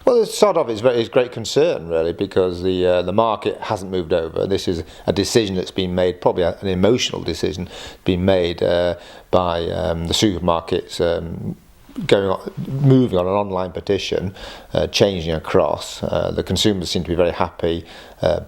Well, it's sort of it's great concern really, because the market hasn't moved over. This is a decision that's been made, probably an emotional decision, been made by the supermarkets. Moving on an online petition, changing across. The consumers seem to be very happy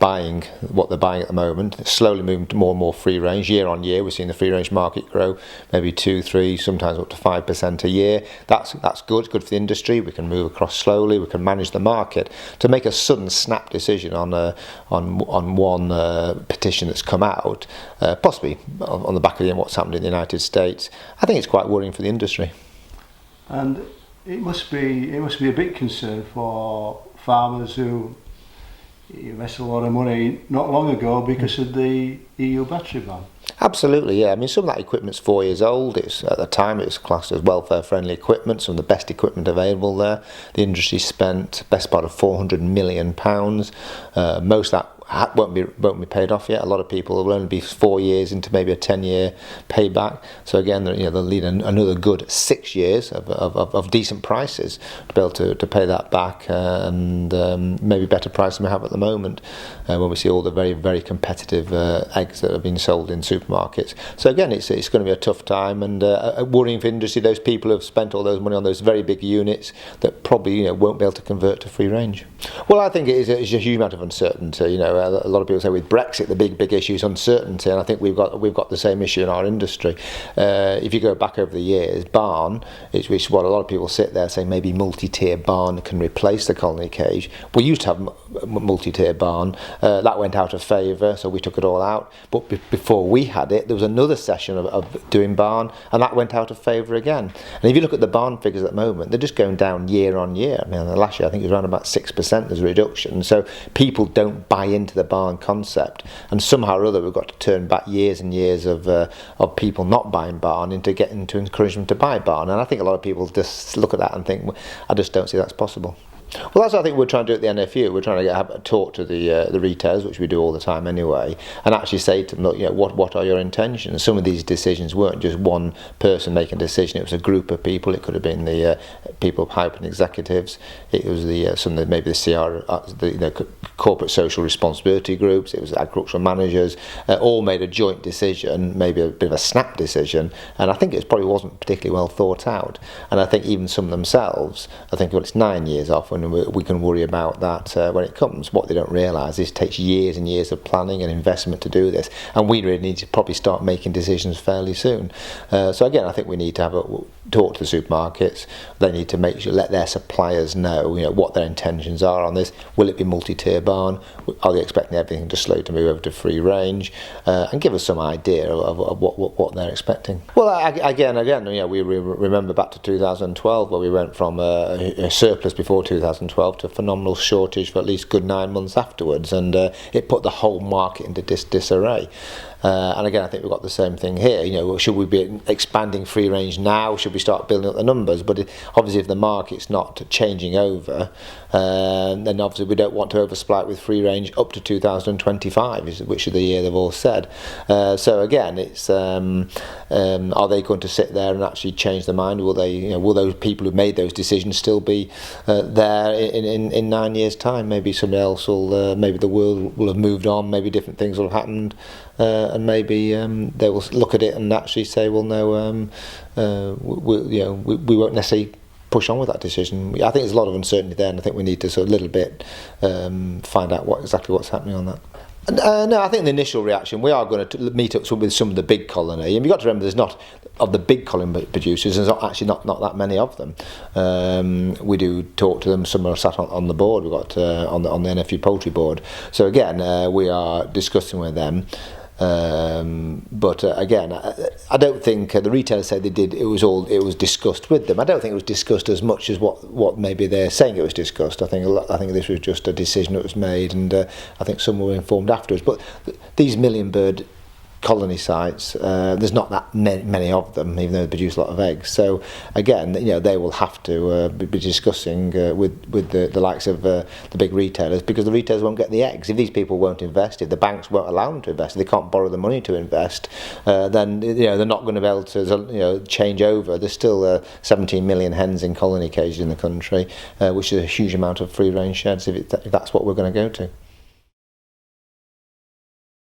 buying what they're buying at the moment. It's slowly moving to more and more free range. Year on year, we're seeing the free range market grow maybe 2, 3, sometimes up to 5% a year. That's good. It's good for the industry. We can move across slowly. We can manage the market. To make a sudden snap decision on one petition that's come out, possibly on the back of what's happened in the United States, I think it's quite worrying for the industry. And it must be a big concern for farmers who invested a lot of money not long ago because of the EU battery ban. Absolutely, yeah. I mean, some of that equipment's 4 years old. At the time it was classed as welfare-friendly equipment, some of the best equipment available there. The industry spent best part of £400 million. Most of that won't be paid off yet. A lot of people will only be 4 years into maybe a 10-year payback. So again, they'll need another good 6 years of decent prices to be able to pay that back, and maybe better price than we have at the moment, when we see all the very, very competitive eggs that have been sold in supermarkets. So again, it's going to be a tough time, and worrying for industry. Those people who have spent all those money on those very big units that probably won't be able to convert to free range. Well, I think it's a huge amount of uncertainty. A lot of people say with Brexit the big issue is uncertainty, and I think we've got the same issue in our industry. If you go back over the years, barn, which is what a lot of people sit there saying maybe multi-tier barn can replace the colony cage. We used to have multi-tier barn, that went out of favour, so we took it all out. But before we had it, there was another session of doing barn, and that went out of favour again. And if you look at the barn figures at the moment, they're just going down year on year. I mean, last year I think it was around about 6% there's a reduction. So people don't buy into the barn concept, and somehow or other we've got to turn back years and years of people not buying barn into getting to encourage them to buy barn. And I think a lot of people just look at that and think, I just don't see that's possible. Well, that's what I think we're trying to do at the NFU. We're trying to talk to the retailers, which we do all the time anyway, and actually say to them, look, what are your intentions? Some of these decisions weren't just one person making a decision. It was a group of people. It could have been the people high up in executives. It was maybe the CR, the corporate social responsibility groups. It was agricultural managers. All made a joint decision, maybe a bit of a snap decision, and I think it probably wasn't particularly well thought out. And I think even some themselves, I think it's 9 years off when we can worry about that when it comes. What they don't realise is it takes years and years of planning and investment to do this, and we really need to probably start making decisions fairly soon. So again, I think we need to talk to the supermarkets. They need to let their suppliers know, what their intentions are on this. Will it be multi-tier barn? Are they expecting everything to slow to move over to free range? And give us some idea of what they're expecting. Well, again, we remember back to 2012 where we went from a surplus before 2012 to a phenomenal shortage for at least good 9 months afterwards, and it put the whole market into disarray. And again, I think we've got the same thing here. Should we be expanding free range now? Should we start building up the numbers? But obviously, if the market's not changing over, then obviously we don't want to oversupply it with free range up to 2025, which is the year they've all said. So again, it's are they going to sit there and actually change their mind? Will they? Will those people who made those decisions still be there in 9 years' time? Maybe somebody else will. Maybe the world will have moved on. Maybe different things will have happened. And maybe they will look at it and actually say, well, no, we won't necessarily push on with that decision. I think there's a lot of uncertainty there, and I think we need to sort of a little bit find out exactly what's happening on that. No, I think the initial reaction, we are going to meet up with some of the big colony, and you've got to remember there's not, of the big colony producers, there's not that many of them. We do talk to them, some are sat on the board, we've got on the NFU Poultry Board. So again, we are discussing with them. But again, I don't think the retailers said they did. It was discussed with them. I don't think it was discussed as much as what maybe they're saying it was discussed. I think this was just a decision that was made, and I think some were informed afterwards. But these million bird colony sites, there's not that many of them, even though they produce a lot of eggs. So again, they will have to be discussing with the likes of the big retailers, because the retailers won't get the eggs. If these people won't invest, if the banks won't allow them to invest, if they can't borrow the money to invest, then they're not going to be able to change over. There's still 17 million hens in colony cages in the country, which is a huge amount of free range sheds if that's what we're going to go to.